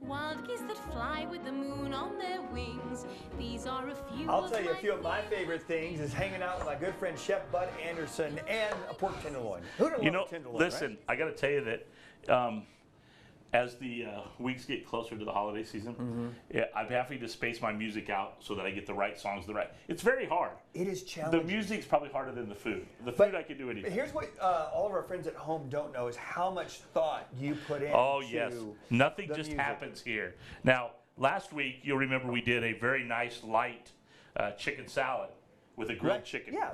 wild geese that fly with the moon on their wings. These are a few. I'll tell you, a few of my favorite things is hanging out with my good friend Chef Bud Anderson and a pork tenderloin. Who doesn't love a tenderloin? Listen, right? I got to tell you that as the weeks get closer to the holiday season, I'm having to space my music out so that I get the right songs. It's very hard. It is challenging. The music's probably harder than the food. The food I can do anything. Here's what all of our friends at home don't know is how much thought you put in. Oh yes, nothing just happens here. Now, last week you'll remember we did a very nice light chicken salad with a grilled chicken. Yeah.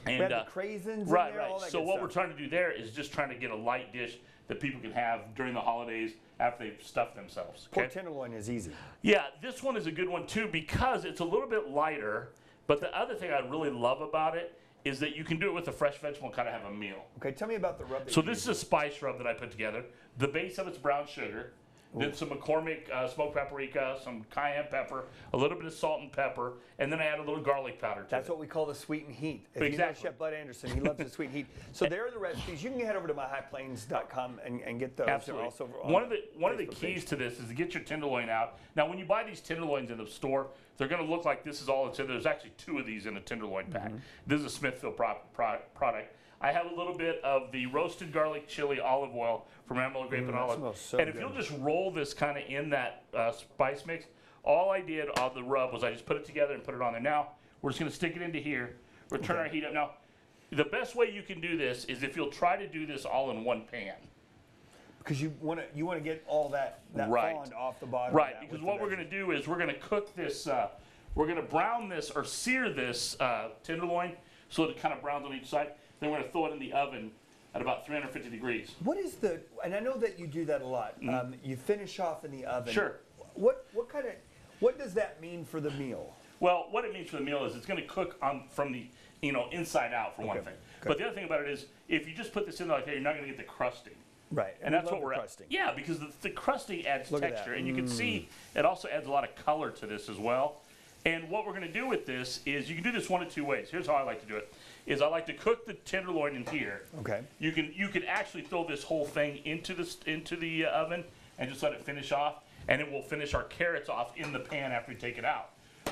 And we had the craisins right, in there, all that So good what stuff. we're trying to do there is just trying to get a light dish that people can have during the holidays after they've stuffed themselves. Okay? Pork tenderloin is easy. Yeah, this one is a good one too because it's a little bit lighter. But the other thing I really love about it is that you can do it with a fresh vegetable and kind of have a meal. Okay, tell me about the rub. So this is a spice rub that I put together. The base of it's brown sugar. Then some McCormick smoked paprika, some cayenne pepper, a little bit of salt and pepper, and then I add a little garlic powder to it. That's what we call the sweet and heat. If Exactly. you know Chef Bud Anderson, he loves the sweet heat. So there are the recipes. You can head over to myhighplains.com and get those. Absolutely. Also One of the keys to this is to get your tenderloin out. Now, when you buy these tenderloins in the store, they're going to look like this is all it's in. There's actually 2 of these in a tenderloin pack. This is a Smithfield product. I have a little bit of the roasted garlic chili olive oil from Amarillo Grape and Olive. Smells so and if good. you'll just roll this kind of in that spice mix, all I did on the rub was I just put it together and put it on there. Now, we're just going to stick it into here. We're turn our heat up. Now, the best way you can do this is if you'll try to do this all in one pan. Because you want to get all that Right. fond off the bottom. Right, of that because with what the we're going to do is we're going to cook this, we're going to brown this or sear this tenderloin so that it kind of browns on each side. Then we're going to throw it in the oven at about 350 degrees. What is the? And I know that you do that a lot. You finish off in the oven. Sure. What does that mean for the meal? Well, what it means for the meal is it's going to cook from the inside out for one thing. Good. But the other thing about it is if you just put this in there like that, you're not going to get the crusting. Right. And we that's love what the we're crusting. at. Yeah, because the crusting adds Look at texture, that. and you can see it also adds a lot of color to this as well. And what we're going to do with this is you can do this one of 2 ways. Here's how I like to do it: is I like to cook the tenderloin in here. Okay. You can actually throw this whole thing into the oven and just let it finish off, and it will finish our carrots off in the pan after we take it out.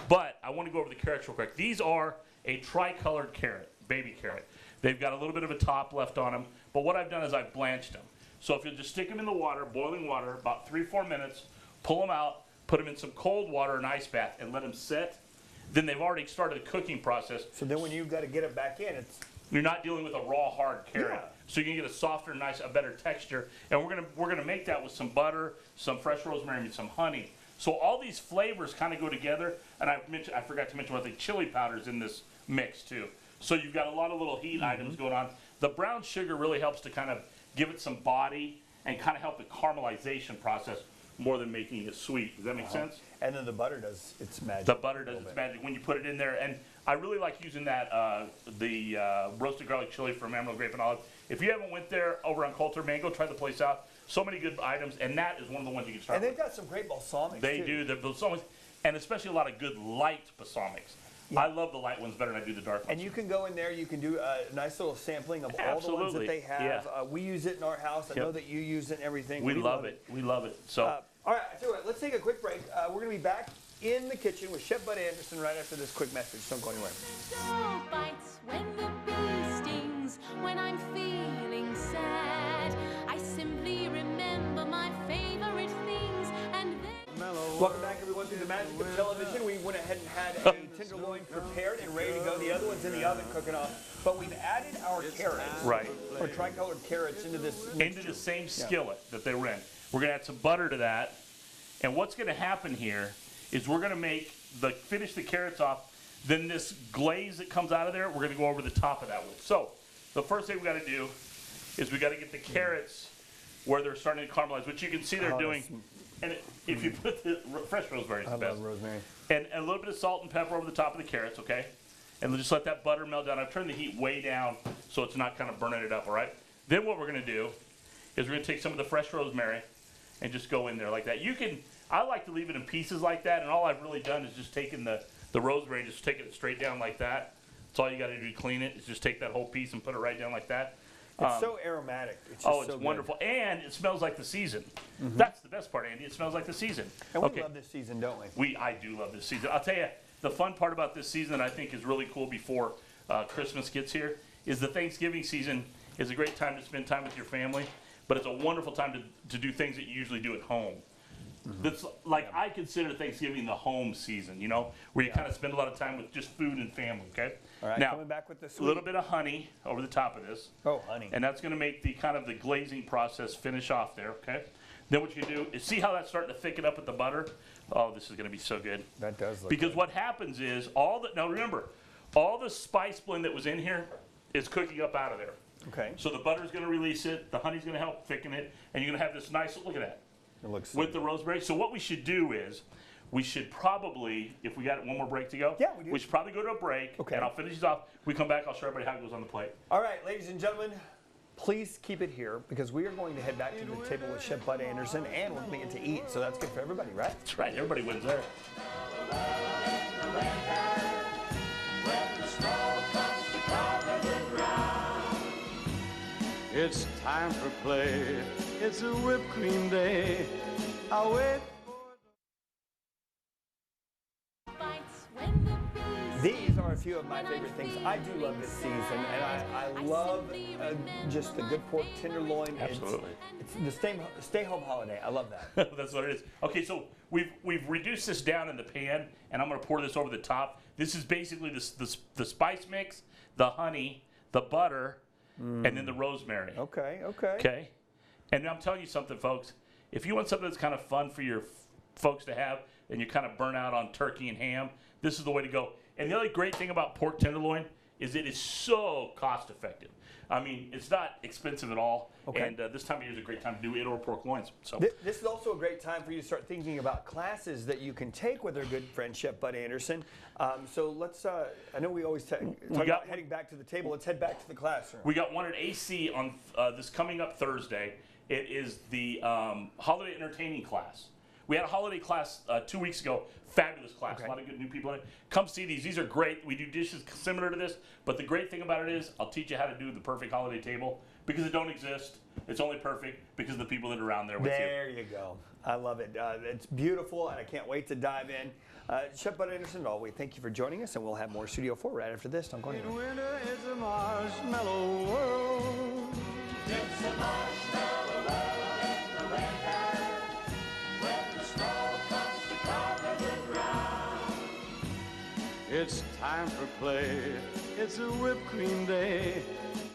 But I want to go over the carrots real quick. These are a tricolored carrot, baby carrot. They've got a little bit of a top left on them, but what I've done is I've blanched them. So if you'll just stick them in the water, boiling water, about 3-4 minutes, pull them out, put them in some cold water, an ice bath, and let them sit. Then they've already started the cooking process. So then when you've got to get it back in, You're not dealing with a raw, hard carrot. Yeah. So you can get a softer, nice, a better texture. And we're gonna make that with some butter, some fresh rosemary, and some honey. So all these flavors kind of go together. And I forgot to mention about the chili powders in this mix too. So you've got a lot of little heat items going on. The brown sugar really helps to kind of give it some body and kind of help the caramelization process more than making it sweet. Does that make sense? and then the butter does its magic. The butter does its magic when you put it in there. And I really like using that, the roasted garlic chili from Amarillo Grape and Olive. If you haven't went there over on Coulter, man, go try the place out. So many good items, and that is one of the ones you can start And with. they've got some great balsamics, They too. do. The balsamics, and especially a lot of good light balsamics. I love the light ones better than I do the dark ones. And you can go in there, you can do a nice little sampling of all the ones that Absolutely. they have. Yeah. We use it in our house. I Yep. know that you use it and everything. We love it. We love it. So. All right, I tell you what, let's take a quick break. We're going to be back in the kitchen with Chef Bud Anderson right after this quick message. Don't go anywhere. Dog bites when the bee stings, when I'm feeling sad. I simply remember my favorite things and then... Welcome back, everyone, to the magic of television. We went ahead and had a tenderloin prepared and ready to go. The other one's in the oven cooking off. But we've added our carrots, Right. or tricolored carrots, into this mixture. Into the same skillet that they were in. We're going to add some butter to that. And what's going to happen here is we're going to finish the carrots off. Then this glaze that comes out of there, we're going to go over the top of that with. So the first thing we got to do is we got to get the carrots where they're starting to caramelize, which you can see they're doing. And if you put the fresh rosemary, is the best. I love rosemary. And a little bit of salt and pepper over the top of the carrots, okay? And just let that butter melt down. I've turned the heat way down so it's not kind of burning it up, all right? Then what we're going to do is we're going to take some of the fresh rosemary and just go in there like that. I like to leave it in pieces like that, and all I've really done is just taken the rosemary and just taking it straight down like that. That's all you got to do to clean it, is just take that whole piece and put it right down like that. It's so aromatic. It's just Oh, it's so good. wonderful. And it smells like the season. That's the best part, Andy. It smells like the season. And we love this season, don't we? I do love this season. I'll tell you, the fun part about this season that I think is really cool before Christmas gets here is the Thanksgiving season is a great time to spend time with your family, but it's a wonderful time to do things that you usually do at home. That's like I consider Thanksgiving the home season, you know, where you kind of spend a lot of time with just food and family, okay? All right, now, coming back with the a sweet. little bit of honey over the top of this. Oh, honey. And that's going to make the kind of the glazing process finish off there, okay? Then what you do is see how that's starting to thicken up with the butter? Oh, this is going to be so good. That does look Because good. what happens is now remember, all the spice blend that was in here is cooking up out of there. Okay. So the butter's going to release it, the honey's going to help thicken it, and you're going to have this nice, look at that, It looks so with the rosemary. So what we should do is, we should probably, if we got one more break to go, Yeah, we do. we should probably go to a break, Okay. and I'll finish these off. We come back, I'll show everybody how it goes on the plate. All right, ladies and gentlemen, please keep it here because we are going to head back to the table with Chef Bud Anderson and we're going to get to eat. So that's good for everybody, right? That's right, everybody wins there. It's time for play. It's a whipped cream day. I'll wait. Bites when the bee These are a few of my favorite things. I do love this season, and I love just the good pork tenderloin. Absolutely. It's the stay home holiday. I love that. That's what it is. Okay, so we've reduced this down in the pan, and I'm going to pour this over the top. This is basically the spice mix, the honey, the butter, and then the rosemary. Okay. Okay? And I'm telling you something, folks. If you want something that's kind of fun for your folks to have, and you kind of burn out on turkey and ham, this is the way to go. And the other great thing about pork tenderloin is it is so cost effective. I mean, it's not expensive at all. Okay. And this time of year is a great time to do it or pork loins. So. This is also a great time for you to start thinking about classes that you can take with our good friend Chef Bud Anderson. So let's, I know we always talk about heading back to the table. Let's head back to the classroom. We got one at AC on this coming up Thursday. It is the holiday entertaining class. We had a holiday class 2 weeks ago. Fabulous class. Okay. A lot of good new people in it. Come see these. These are great. We do dishes similar to this, but the great thing about it is I'll teach you how to do the perfect holiday table because it don't exist. It's only perfect because of the people that are around there with you. There you go. I love it. It's beautiful, and I can't wait to dive in. Chef Bud Anderson, always thank you for joining us, and we'll have more Studio 4 right after this. Don't go anywhere. Winter is a marshmallow world. It's a marshmallow world in the winter when the snow comes to cover the ground. It's time for play. It's a whipped cream day.